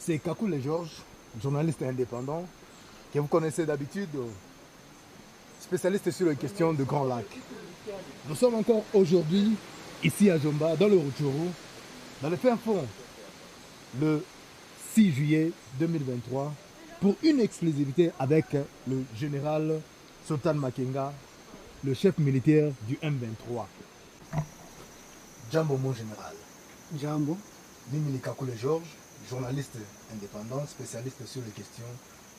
C'est Kakule Georges, journaliste indépendant, que vous connaissez d'habitude, spécialiste sur les questions de Grand Lac. Nous sommes encore aujourd'hui, ici à Jomba, dans le Rutshuru, dans le fin fond, le 6 juillet 2023, pour une exclusivité avec le général Sultan Makenga, le chef militaire du M23. Jambo, mon général. Jambo. Mimi ni Kakule Georges, journaliste indépendant, spécialiste sur les questions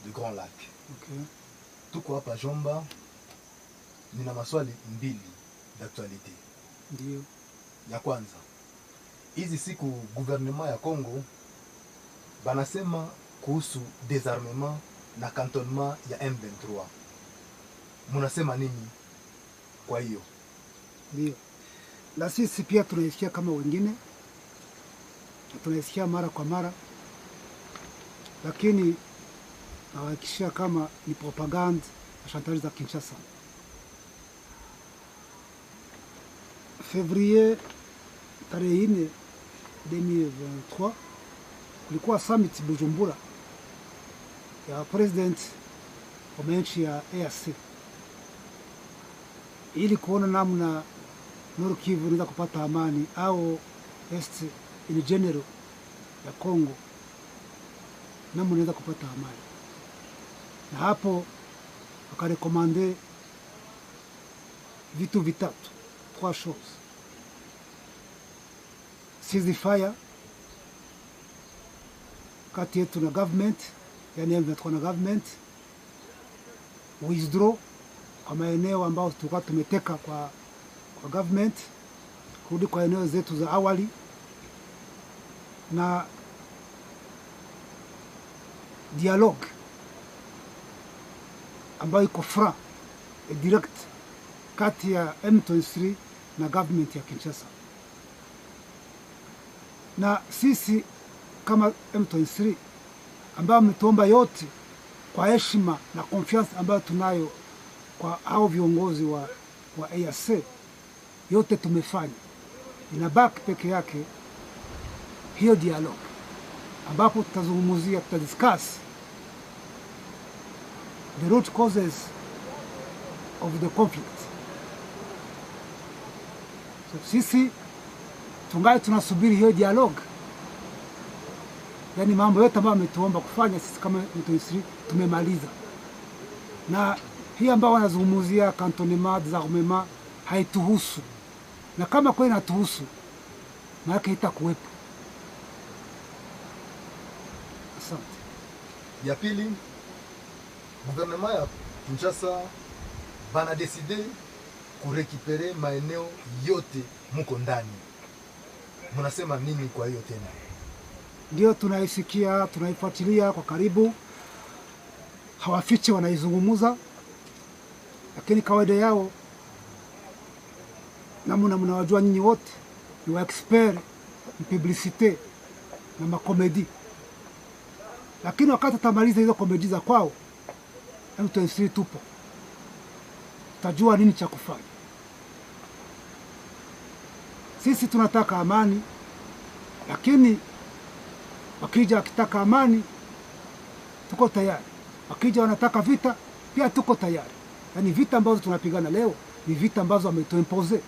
de Grand Lac. Okay. Tuko hapa Jomba, nina maswali mbili d'actualité. Ndio. Ya kwanza, hizi siku gouvernement ya Congo banasema kuhusu désarmement na cantonnement ya M23. Munasema nini kwa hiyo? Ndio. Na sisi pia tunaisikia kama wengine, tunaisikia mara kwa mara, lakini nawahakikishia kama ni propaganda na chantage za Kinshasa. Février tarehe 4 2023 kulikuwa summit Bujumbura ya president wa nchi ya EAC ili kuona namna Nord Kivu inaweza kupata amani au Est in general ya Congo namna inaweza kupata amani, na hapo wakarekomande vitu vitatu, 3 choses: ceasefire kati yetu na government, yani M23 na government, withdraw kwa maeneo ambayo tulikuwa tumeteka kwa government, kurudi kwa eneo zetu za awali, na dialogue ambayo iko franc et direct kati ya M23 na government ya Kinshasa. Na sisi kama M23 ambao mtuomba yote kwa heshima na confiance ambayo tunayo kwa hao viongozi wa EAC, yote tumefanya. Inabaki peke yake hiyo dialogue ambapo tutazungumzia, tutadiscuss the root causes of the conflict. So sisi tungali tunasubiri hiyo dialogue, yani mambo yote ambayo ametuomba kufanya sisi kama M23 tumemaliza, na hii ambao wanazungumzia cantonnement, désarmement haituhusu, na kama kweli inatuhusu maana itakuwepo. Asante. Ya pili, gouvernement ya Kinshasa bana décidé kurekipere maeneo yote muko ndani. Munasema nini kwa hiyo tena? Ndio tunaisikia, tunaifuatilia kwa karibu, hawafiche, wanaizungumuza, lakini kawaida yao namuna mnawajua nyinyi wote ni wa expert en publicité na makomedi, lakini wakati tamaliza hizo komedi za kwao, M23 tupo, tutajua nini cha kufanya. Sisi tunataka amani, lakini wakija wakitaka amani tuko tayari, wakija wanataka vita pia tuko tayari. Yani vita ambazo tunapigana leo ni vita ambazo wametuimpose.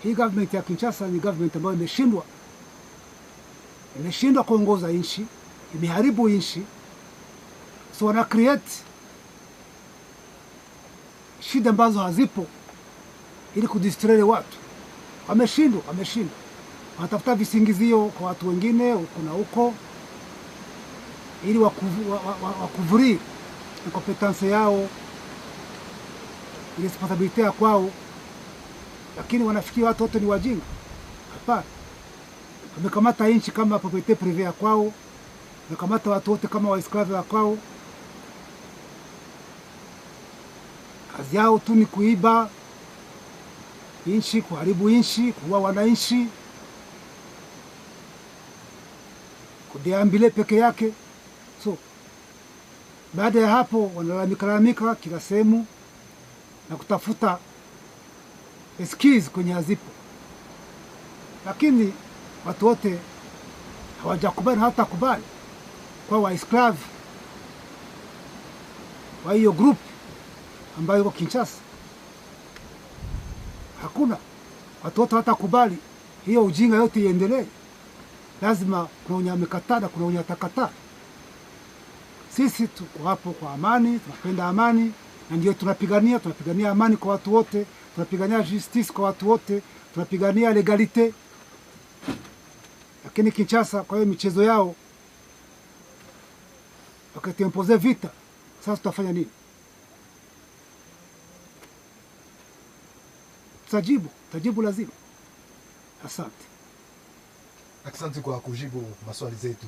Hii government ya Kinshasa ni government ambayo imeshindwa kuongoza nchi, imeharibu nchi, so wana create shida ambazo hazipo ili kudistraire watu. Wameshindwa. Wanatafuta visingizio kwa watu wengine huko na huko ili wakuvuri incompetence yao, irresponsibility ya kwao, lakini wanafikia watu wote ni wajinga. Hapana. Wamekamata nchi kama propriété privée ya kwao, wamekamata watu wote kama waesclave ya kwao. Kazi yao tu ni kuiba nchi, kuharibu nchi, kuua wananchi, kudeambile peke yake. So baada ya hapo wanalalamika kila sehemu na kutafuta excuse kwenye hazipo, lakini watu wote hawajakubali, hawatakubali. kwa waesclave wa hiyo group ambayo iko Kinshasa. Hakuna watoto hatakubali hiyo ujinga yote iendelee. Lazima kuna wenye amekataa na kuna wenye atakataa. Sisi tuko hapo kwa amani, tunapenda amani na ndio tunapigania amani kwa watu wote, tunapigania justice kwa watu wote, tunapigania legalite. Lakini Kinshasa kwa hiyo michezo yao wakatimpose vita, sasa tutafanya nini? Tajibu lazima. Asante. Asante kwa kujibu maswali zetu.